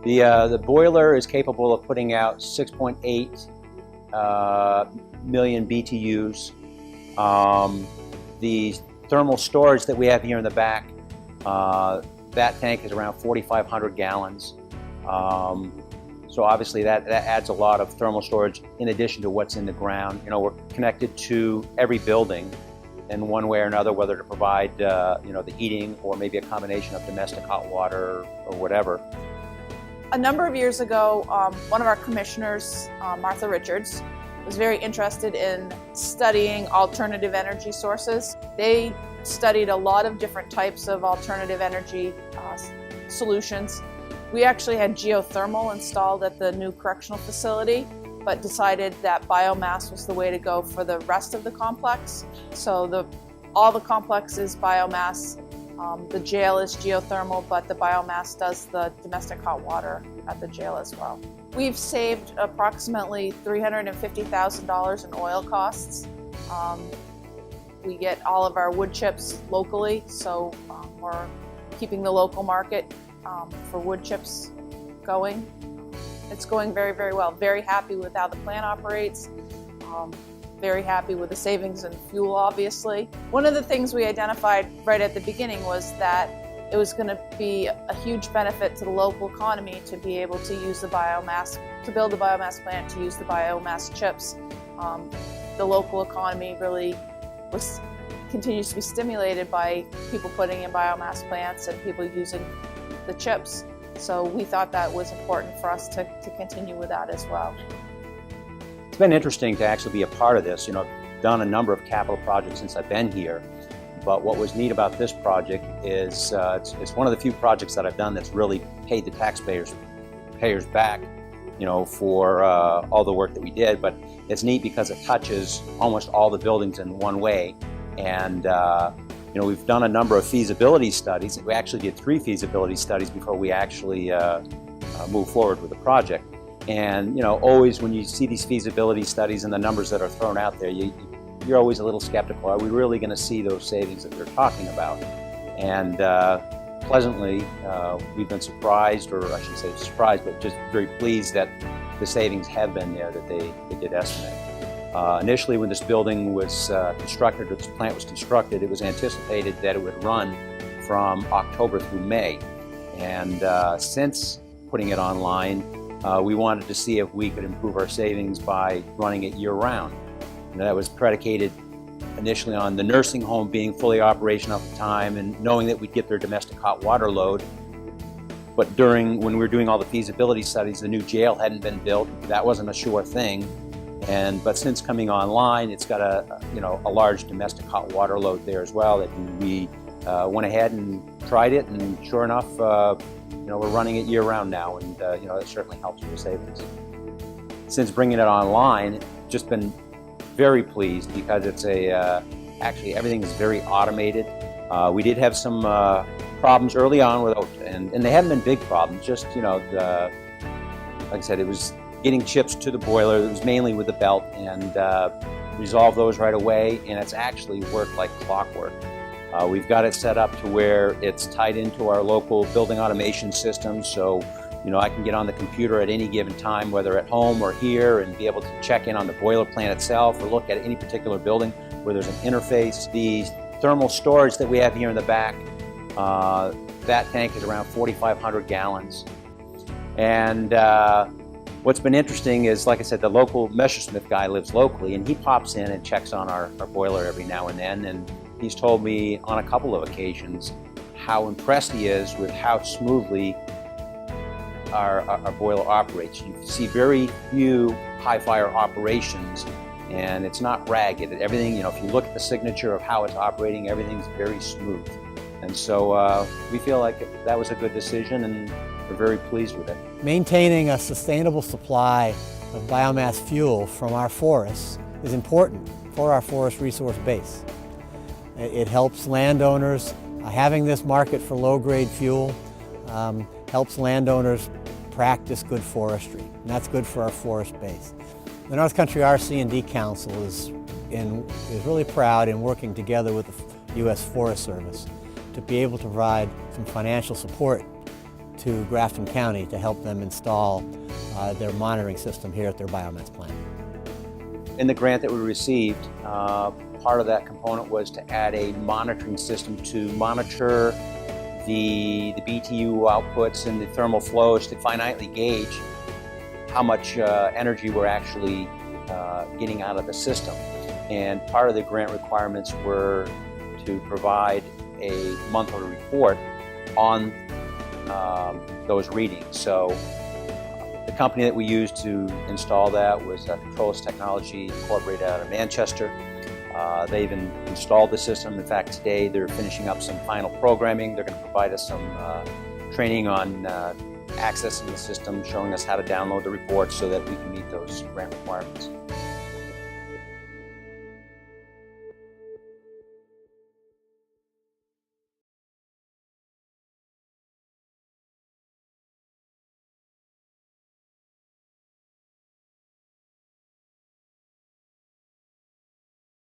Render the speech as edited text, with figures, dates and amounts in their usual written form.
The boiler is capable of putting out 6.8 million BTUs. The thermal storage that we have here in the back, that tank is around 4,500 gallons. So obviously that adds a lot of thermal storage in addition to what's in the ground. You know, we're connected to every building in one way or another, whether to provide you know, the heating or maybe a combination of domestic hot water or whatever. A number of years ago, one of our commissioners, Martha Richards, was very interested in studying alternative energy sources. They studied a lot of different types of alternative energy solutions. We actually had geothermal installed at the new correctional facility, but decided that biomass was the way to go for the rest of the complex. So all the complex is biomass. The jail is geothermal, but the biomass does the domestic hot water at the jail as well. We've saved approximately $350,000 in oil costs. We get all of our wood chips locally, so we're keeping the local market for wood chips going. It's going very, very well. Very happy with how the plant operates. Very happy with the savings in fuel, obviously. One of the things we identified right at the beginning was that it was going to be a huge benefit to the local economy to be able to use the biomass, to build a biomass plant, to use the biomass chips. The local economy really continues to be stimulated by people putting in biomass plants and people using the chips. So we thought that was important for us to continue with that as well. It's been interesting to actually be a part of this. You know, I've done a number of capital projects since I've been here, but what was neat about this project is it's one of the few projects that I've done that's really paid the taxpayers back, you know, for all the work that we did. But it's neat because it touches almost all the buildings in one way. And you know, we've done a number of feasibility studies. We actually did 3 feasibility studies before we actually moved forward with the project. And you know, always when you see these feasibility studies and the numbers that are thrown out there, you're always a little skeptical. Are we really going to see those savings that they're talking about? And pleasantly, we've been surprised, or I shouldn't say surprised, but just very pleased that the savings have been there that they did estimate. Initially, when this building was constructed, or this plant was constructed, it was anticipated that it would run from October through May. And since putting it online, we wanted to see if we could improve our savings by running it year-round. And that was predicated initially on the nursing home being fully operational at the time and knowing that we'd get their domestic hot water load. But when we were doing all the feasibility studies, the new jail hadn't been built. That wasn't a sure thing. But since coming online, it's got a large domestic hot water load there as well. And we went ahead and tried it, and sure enough, you know, we're running it year-round now, and you know, it certainly helps with the savings. Since bringing it online, just been very pleased because it's actually everything is very automated. We did have some problems early on and they haven't been big problems. Just, you know, like I said, it was getting chips to the boiler. It was mainly with the belt, and resolved those right away, and it's actually worked like clockwork. We've got it set up to where it's tied into our local building automation system, so you know, I can get on the computer at any given time, whether at home or here, and be able to check in on the boiler plant itself or look at any particular building where there's an interface. The thermal storage that we have here in the back, that tank is around 4,500 gallons. And what's been interesting is, like I said, the local Messersmith guy lives locally, and he pops in and checks on our boiler every now and then, and he's told me on a couple of occasions how impressed he is with how smoothly our boiler operates. You see very few high fire operations, and it's not ragged. Everything, you know, if you look at the signature of how it's operating, everything's very smooth. And so we feel like that was a good decision, and we're very pleased with it. Maintaining a sustainable supply of biomass fuel from our forests is important for our forest resource base. It helps landowners. Having this market for low-grade fuel helps landowners practice good forestry, and that's good for our forest base. The North Country RC&D Council is really proud in working together with the U.S. Forest Service to be able to provide some financial support to Grafton County to help them install their monitoring system here at their biomass plant. In the grant that we received, part of that component was to add a monitoring system to monitor the BTU outputs and the thermal flows to finitely gauge how much energy we're actually getting out of the system. And part of the grant requirements were to provide a monthly report on those readings. So the company that we used to install that was Controls Technology Incorporated out of Manchester. They've installed the system. In fact, today they're finishing up some final programming. They're going to provide us some training on accessing the system, showing us how to download the reports so that we can meet those grant requirements.